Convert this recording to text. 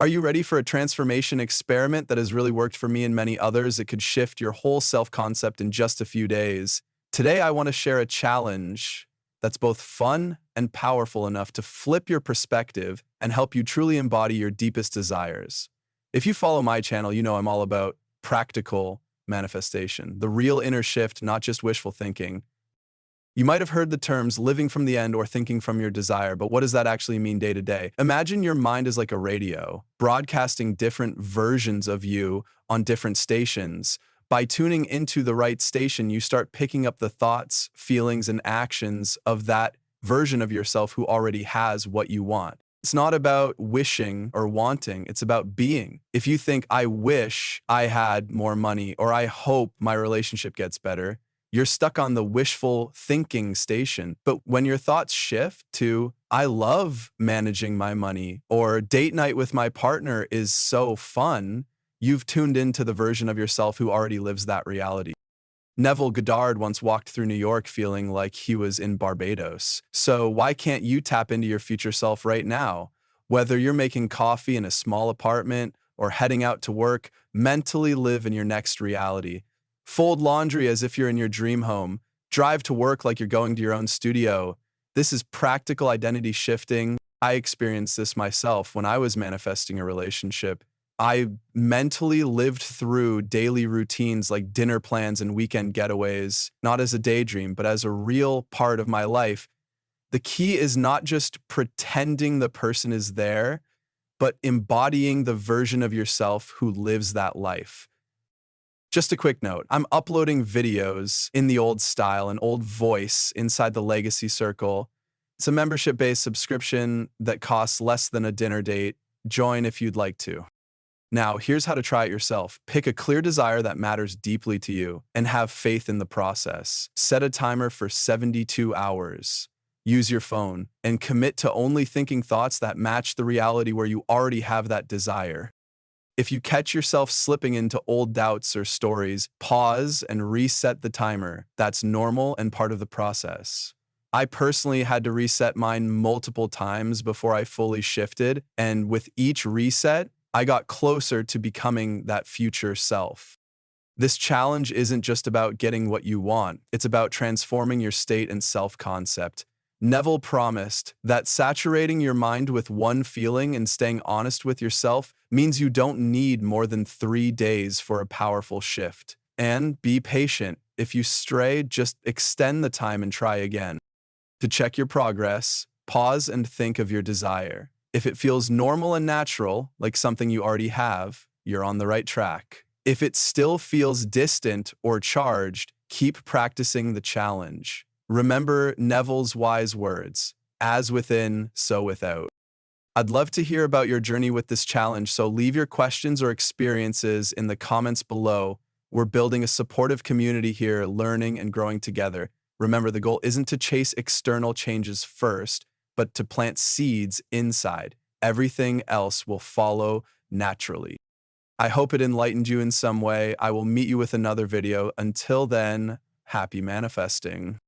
Are you ready for a transformation experiment that has really worked for me and many others? It could shift your whole self-concept in just a few days. Today, I want to share a challenge that's both fun and powerful enough to flip your perspective and help you truly embody your deepest desires. If you follow my channel, you know I'm all about practical manifestation, the real inner shift, not just wishful thinking. You might have heard the terms living from the end or thinking from your desire, but what does that actually mean day to day? Imagine your mind is like a radio, broadcasting different versions of you on different stations. By tuning into the right station, you start picking up the thoughts, feelings, and actions of that version of yourself who already has what you want. It's not about wishing or wanting, it's about being. If you think, I wish I had more money, or I hope my relationship gets better, you're stuck on the wishful thinking station. But when your thoughts shift to, I love managing my money, or date night with my partner is so fun, you've tuned into the version of yourself who already lives that reality. Neville Goddard once walked through New York feeling like he was in Barbados. So why can't you tap into your future self right now? Whether you're making coffee in a small apartment or heading out to work, mentally live in your next reality. Fold laundry as if you're in your dream home. Drive to work like you're going to your own studio. This is practical identity shifting. I experienced this myself when I was manifesting a relationship. I mentally lived through daily routines like dinner plans and weekend getaways, not as a daydream, but as a real part of my life. The key is not just pretending the person is there, but embodying the version of yourself who lives that life. Just a quick note, I'm uploading videos in the old style, an old voice inside the Legacy Circle. It's a membership-based subscription that costs less than a dinner date. Join if you'd like to. Now, here's how to try it yourself. Pick a clear desire that matters deeply to you and have faith in the process. Set a timer for 72 hours. Use your phone and commit to only thinking thoughts that match the reality where you already have that desire. If you catch yourself slipping into old doubts or stories, pause and reset the timer. That's normal and part of the process. I personally had to reset mine multiple times before I fully shifted, and with each reset, I got closer to becoming that future self. This challenge isn't just about getting what you want, it's about transforming your state and self-concept. Neville promised that saturating your mind with one feeling and staying honest with yourself means you don't need more than 3 days for a powerful shift. And be patient. If you stray, just extend the time and try again. To check your progress, pause and think of your desire. If it feels normal and natural, like something you already have, you're on the right track. If it still feels distant or charged, keep practicing the challenge. Remember Neville's wise words, as within, so without. I'd love to hear about your journey with this challenge, so leave your questions or experiences in the comments below. We're building a supportive community here, learning and growing together. Remember, the goal isn't to chase external changes first, but to plant seeds inside. Everything else will follow naturally. I hope it enlightened you in some way. I will meet you with another video. Until then, happy manifesting.